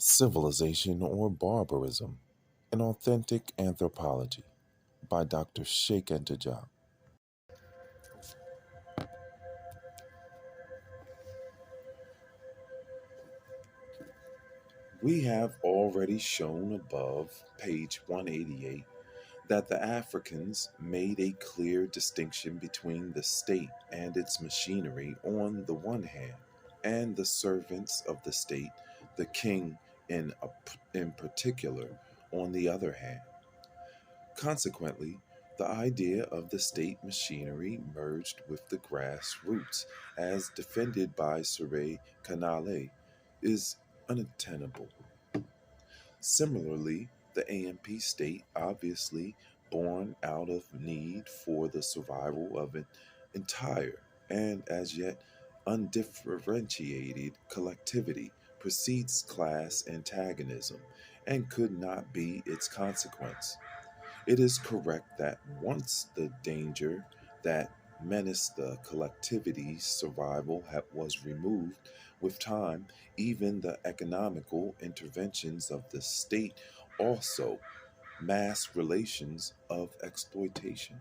Civilization or Barbarism, an Authentic Anthropology by Dr. Cheikh and Diop. We have already shown above, page 188, that the Africans made a clear distinction between the state and its machinery on the one hand, and the servants of the state, the king in particular, on the other hand. Consequently, the idea of the state machinery merged with the grassroots, as defended by Surrey Canale, is untenable. Similarly, the AMP state, obviously born out of need for the survival of an entire and as yet undifferentiated collectivity, precedes class antagonism and could not be its consequence. It is correct that once the danger that menaced the collectivity's survival was removed, with time, even the economical interventions of the state also mass relations of exploitation.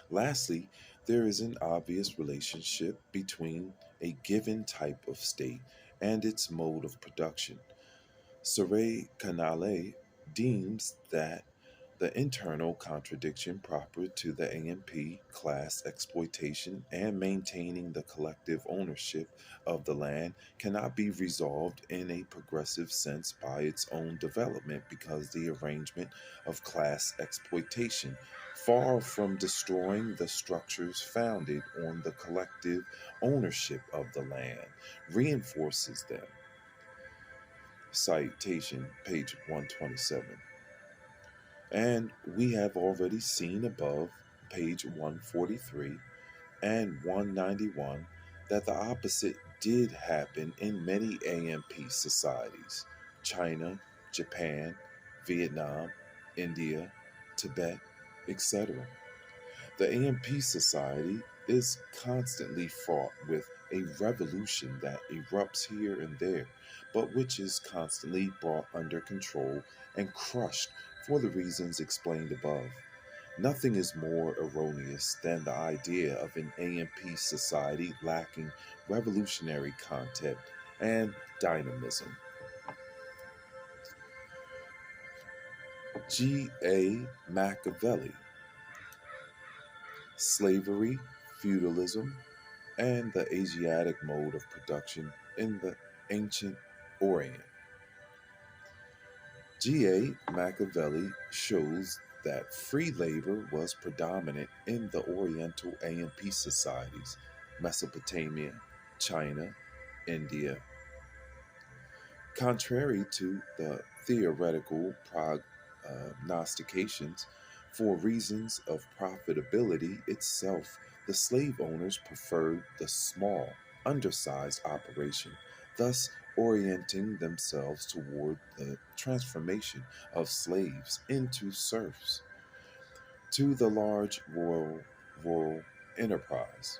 Lastly, there is an obvious relationship between a given type of state and its mode of production. Surrey Canale deems that the internal contradiction proper to the AMP class exploitation and maintaining the collective ownership of the land cannot be resolved in a progressive sense by its own development because the arrangement of class exploitation, far from destroying the structures founded on the collective ownership of the land, reinforces them. Citation, page 127. And we have already seen above, page 143 and 191, that the opposite did happen in many AMP societies: China, Japan, Vietnam, India, Tibet, etc. The AMP society is constantly fraught with a revolution that erupts here and there, but which is constantly brought under control and crushed for the reasons explained above. Nothing is more erroneous than the idea of an AMP society lacking revolutionary content and dynamism. G. A. Machiavelli, Slavery, Feudalism, and the Asiatic mode of production in the ancient Orient. G. A. Machiavelli shows that free labor was predominant in the Oriental AMP societies, Mesopotamia, China, India. Contrary to the theoretical prognostications, for reasons of profitability itself, the slave owners preferred the small, undersized operation, thus orienting themselves toward the transformation of slaves into serfs to the large rural enterprise.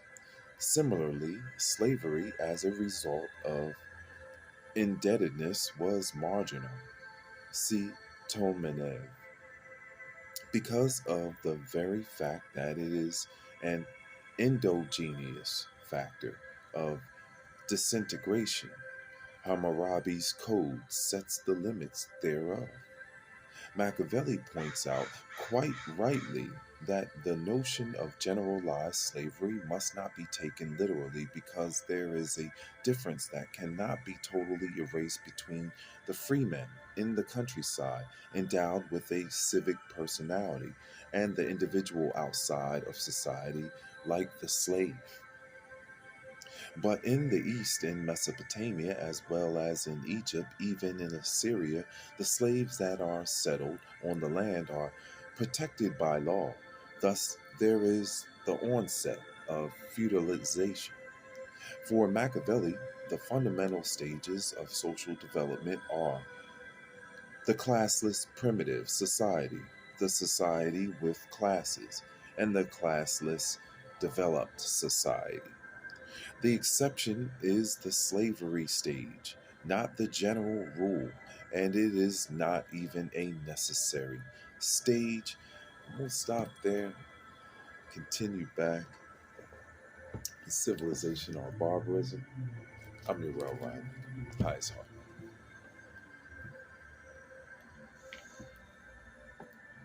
Similarly, slavery as a result of indebtedness was marginal. See Tomenev. Because of the very fact that it is an endogenous factor of disintegration, Hammurabi's code sets the limits thereof. Machiavelli points out quite rightly that the notion of generalized slavery must not be taken literally because there is a difference that cannot be totally erased between the freemen in the countryside endowed with a civic personality and the individual outside of society like the slave. But in the east, in Mesopotamia, as well as in Egypt, even in Assyria, the slaves that are settled on the land are protected by law. Thus, there is the onset of feudalization. For Machiavelli, the fundamental stages of social development are the classless primitive society, the society with classes, and the classless developed society. The exception is the slavery stage, not the general rule, and it is not even a necessary stage. We'll stop there, continue back. Civilization or barbarism. I'm Uriel. Highest heart.